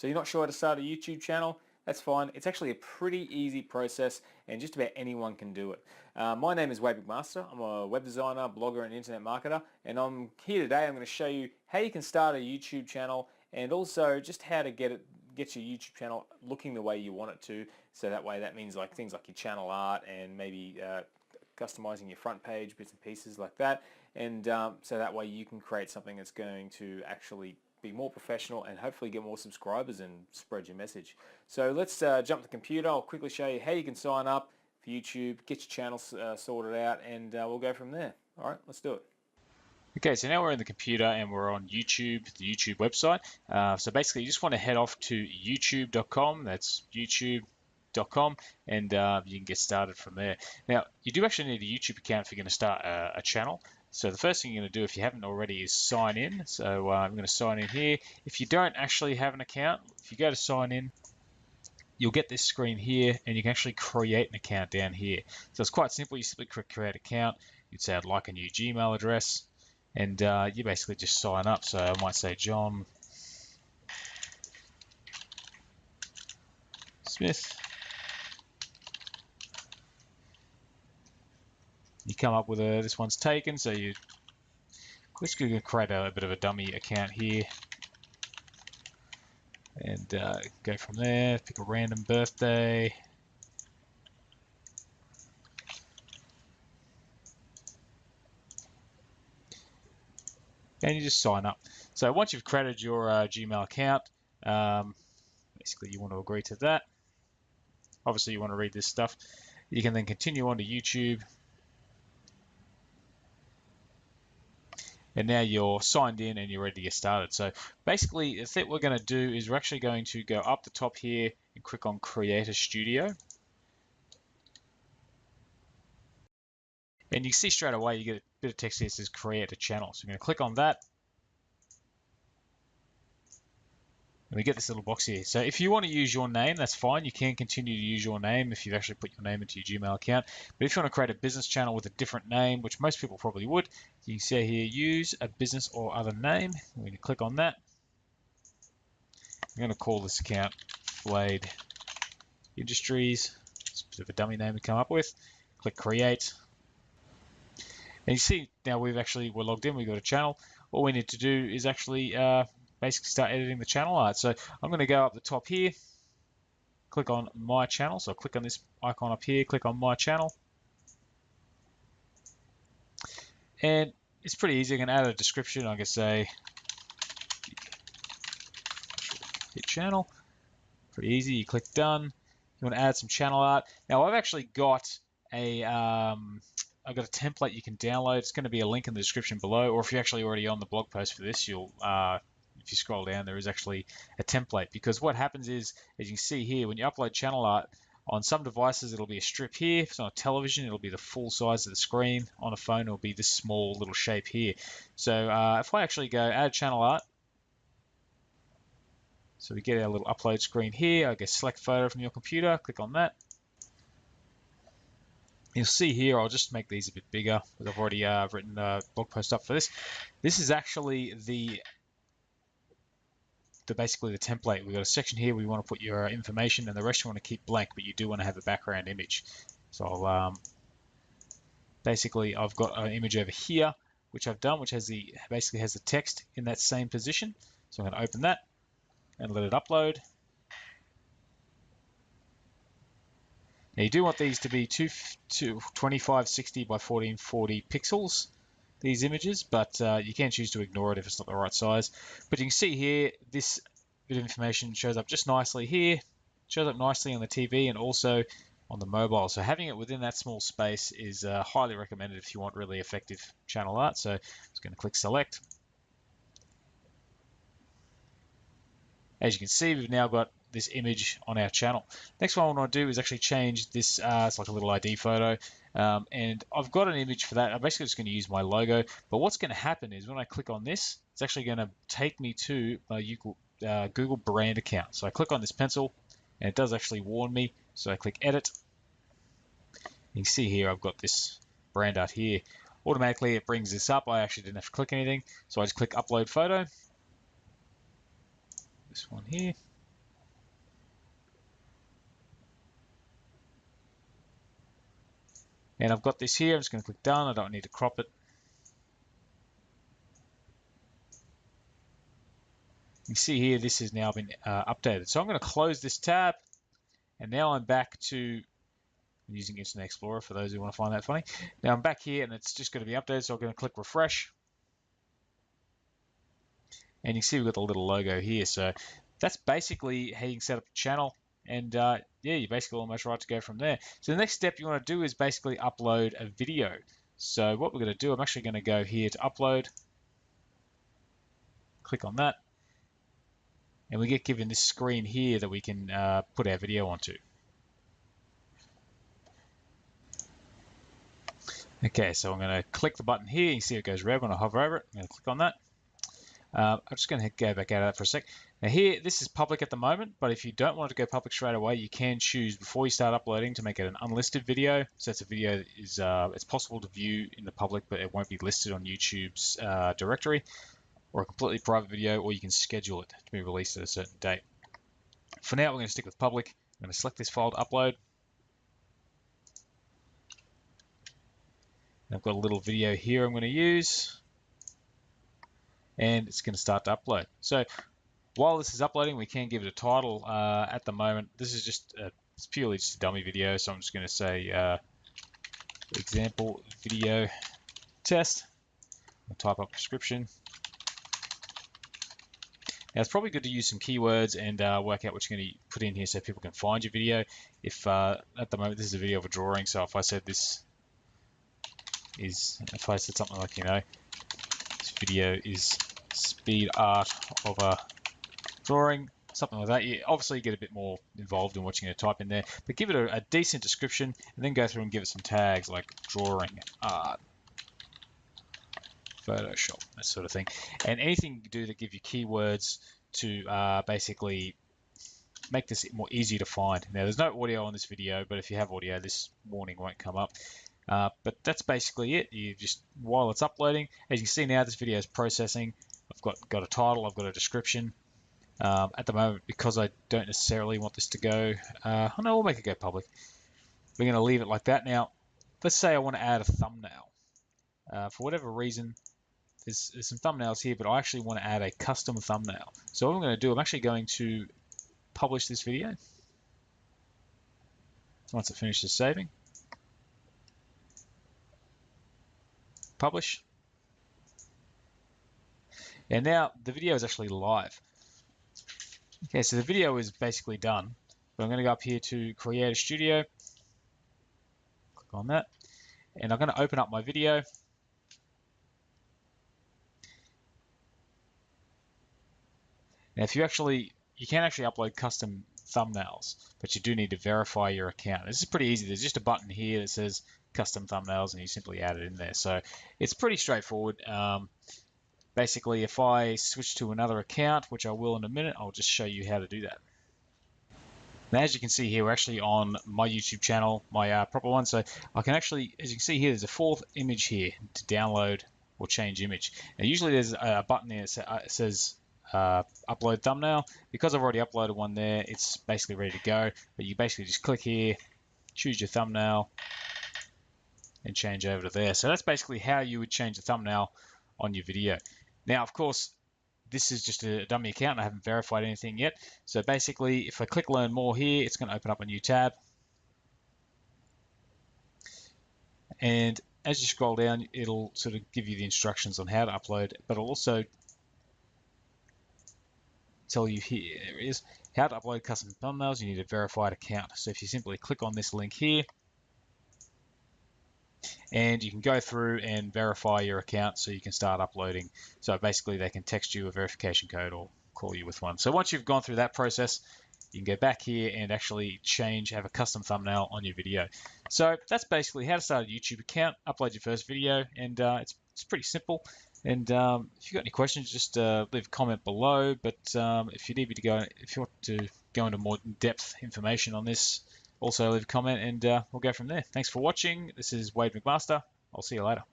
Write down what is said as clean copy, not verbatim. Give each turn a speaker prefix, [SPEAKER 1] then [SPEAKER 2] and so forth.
[SPEAKER 1] So you're not sure how to start a YouTube channel? That's fine. It's actually a pretty easy process and just about anyone can do it. My name is Wade McMaster. I'm a web designer, blogger and internet marketer, and I'm here today. I'm going to show you how you can start a YouTube channel and also just how to get your YouTube channel looking the way you want it to. So that way, that means like things like your channel art and maybe customizing your front page, bits and pieces like that. And so that way you can create something that's going to actually be more professional and hopefully get more subscribers and spread your message. So let's jump to the computer. I'll quickly show you how you can sign up for YouTube, get your channel sorted out, and we'll go from there. All right, let's do it.
[SPEAKER 2] Okay, so now we're in the computer and we're on YouTube, the YouTube website. So basically you just want to head off to youtube.com, that's youtube.com, and you can get started from there. Now, you do actually need a YouTube account if you're going to start a channel. So the first thing you're going to do, if you haven't already, is sign in. So I'm going to sign in here. If you don't actually have an account, if you go to sign in, you'll get this screen here, and you can actually create an account down here. So it's quite simple. You simply click create account. You'd say I'd like a new Gmail address, and you basically just sign up. So I might say John Smith. You come up with this one's taken, so you just going to create a bit of a dummy account here, and go from there. Pick a random birthday. And you just sign up. So once you've created your Gmail account, basically you want to agree to that. Obviously you want to read this stuff. You can then continue on to YouTube. And now you're signed in and you're ready to get started. So basically, the thing we're going to do is we're actually going to go up the top here and click on Creator Studio. And you can see straight away you get a bit of text here that says Create a Channel. So I'm going to click on that. And we get this little box here. So if you want to use your name, that's fine. You can continue to use your name if you've actually put your name into your Gmail account. But if you want to create a business channel with a different name, which most people probably would, you can see here, use a business or other name. We're going to click on that. I'm going to call this account Wade Industries. It's a bit of a dummy name to come up with. Click create. And you see now we're logged in, we've got a channel. All we need to do is actually basically start editing the channel art. So I'm going to go up the top here, click on my channel. So I'll click on this icon up here, click on my channel. And it's pretty easy. I can add a description. I can say hit channel. Pretty easy. You click done. You want to add some channel art. Now I've actually got I've got a template you can download. It's going to be a link in the description below, or if you're actually already on the blog post for this, you'll if you scroll down, there is actually a template. Because what happens is, as you can see here, when you upload channel art, on some devices it'll be a strip here. If it's on a television, it'll be the full size of the screen. On a phone, it'll be this small little shape here. So if I actually go add channel art, so we get our little upload screen here. I guess select photo from your computer, click on that. You'll see here, I'll just make these a bit bigger because I've already written a blog post up for this. This is actually basically the template. We've got a section here where you want to put your information, and the rest you want to keep blank, but you do want to have a background image. So I'll basically I've got an image over here which I've done, which has basically has the text in that same position. So I'm going to open that and let it upload. Now you do want these to be 2560 by 1440 pixels, these images, but you can choose to ignore it if it's not the right size. But you can see here, this bit of information shows up just nicely here, shows up nicely on the TV and also on the mobile. So having it within that small space is highly recommended if you want really effective channel art. So I'm just going to click select. As you can see, we've now got this image on our channel. Next one I want to do is actually change this, it's like a little ID photo, and I've got an image for that. I'm basically just going to use my logo, but what's going to happen is when I click on this, it's actually going to take me to my Google brand account. So I click on this pencil, and it does actually warn me, so I click edit. You can see here I've got this brand art here. Automatically it brings this up. I actually didn't have to click anything, so I just click upload photo. This one here. And I've got this here. I'm just going to click done. I don't need to crop it. You see here, this has now been updated. So I'm going to close this tab, and now I'm back to using Internet Explorer for those who want to find that funny. Now I'm back here, and it's just going to be updated, so I'm going to click refresh. And you see we've got the little logo here. So that's basically how you can set up a channel. And yeah, you're basically almost right to go from there. So the next step you want to do is basically upload a video. So what we're going to do, I'm actually going to go here to upload. Click on that. And we get given this screen here that we can put our video onto. Okay, so I'm going to click the button here. You see it goes red when I hover over it. I'm going to click on that. I'm just going to go back out of that for a sec. Now here, this is public at the moment, but if you don't want it to go public straight away, you can choose before you start uploading to make it an unlisted video. So that's a video that is it's possible to view in the public, but it won't be listed on YouTube's directory, or a completely private video, or you can schedule it to be released at a certain date. For now, we're going to stick with public. I'm going to select this file to upload. And I've got a little video here I'm going to use. And it's going to start to upload. So while this is uploading, we can give it a title. At the moment, this is just it's purely just a dummy video, so I'm just going to say example video test. I'll type up description. Now it's probably good to use some keywords and work out what you're going to put in here so people can find your video. If at the moment this is a video of a drawing, so if I said this is, if I said something like, you know, this video is speed art of a drawing, something like that. You obviously get a bit more involved in what you're going to type in there, but give it a decent description and then go through and give it some tags like drawing, art, Photoshop, that sort of thing. And anything you can do to give you keywords to basically make this more easy to find. Now there's no audio on this video, but if you have audio, this warning won't come up. But that's basically it. You just, while it's uploading, as you can see now, this video is processing. I've got a title, I've got a description. At the moment, because I don't necessarily want this to go, oh no, we'll make it go public. We're going to leave it like that. Now, let's say I want to add a thumbnail. For whatever reason, there's some thumbnails here, but I actually want to add a custom thumbnail. So what I'm going to do, I'm actually going to publish this video. Once it finishes saving. Publish. And now the video is actually live. Okay, so the video is basically done. But I'm going to go up here to Create a Studio. Click on that. And I'm going to open up my video. Now, if you can actually upload custom thumbnails, but you do need to verify your account. This is pretty easy. There's just a button here that says custom thumbnails, and you simply add it in there. So it's pretty straightforward. Basically, if I switch to another account, which I will in a minute, I'll just show you how to do that. Now, as you can see here, we're actually on my YouTube channel, my proper one. So I can actually, as you can see here, there's a fourth image here to download or change image. Now, usually there's a button there that says upload thumbnail. Because I've already uploaded one there, it's basically ready to go. But you basically just click here, choose your thumbnail, and change over to there. So that's basically how you would change the thumbnail on your video. Now, of course, this is just a dummy account. I haven't verified anything yet. So basically, if I click Learn More here, it's going to open up a new tab. And as you scroll down, it'll sort of give you the instructions on how to upload, but it'll also tell you here, there it is, how to upload custom thumbnails. You need a verified account. So if you simply click on this link here, and you can go through and verify your account so you can start uploading. So basically they can text you a verification code or call you with one. So once you've gone through that process, you can go back here and actually have a custom thumbnail on your video. So that's basically how to start a YouTube account, upload your first video, and it's pretty simple. And if you've got any questions, just leave a comment below. But if you want to go into more in-depth information on this, also leave a comment, and we'll go from there. Thanks for watching. This is Wade McMaster. I'll see you later.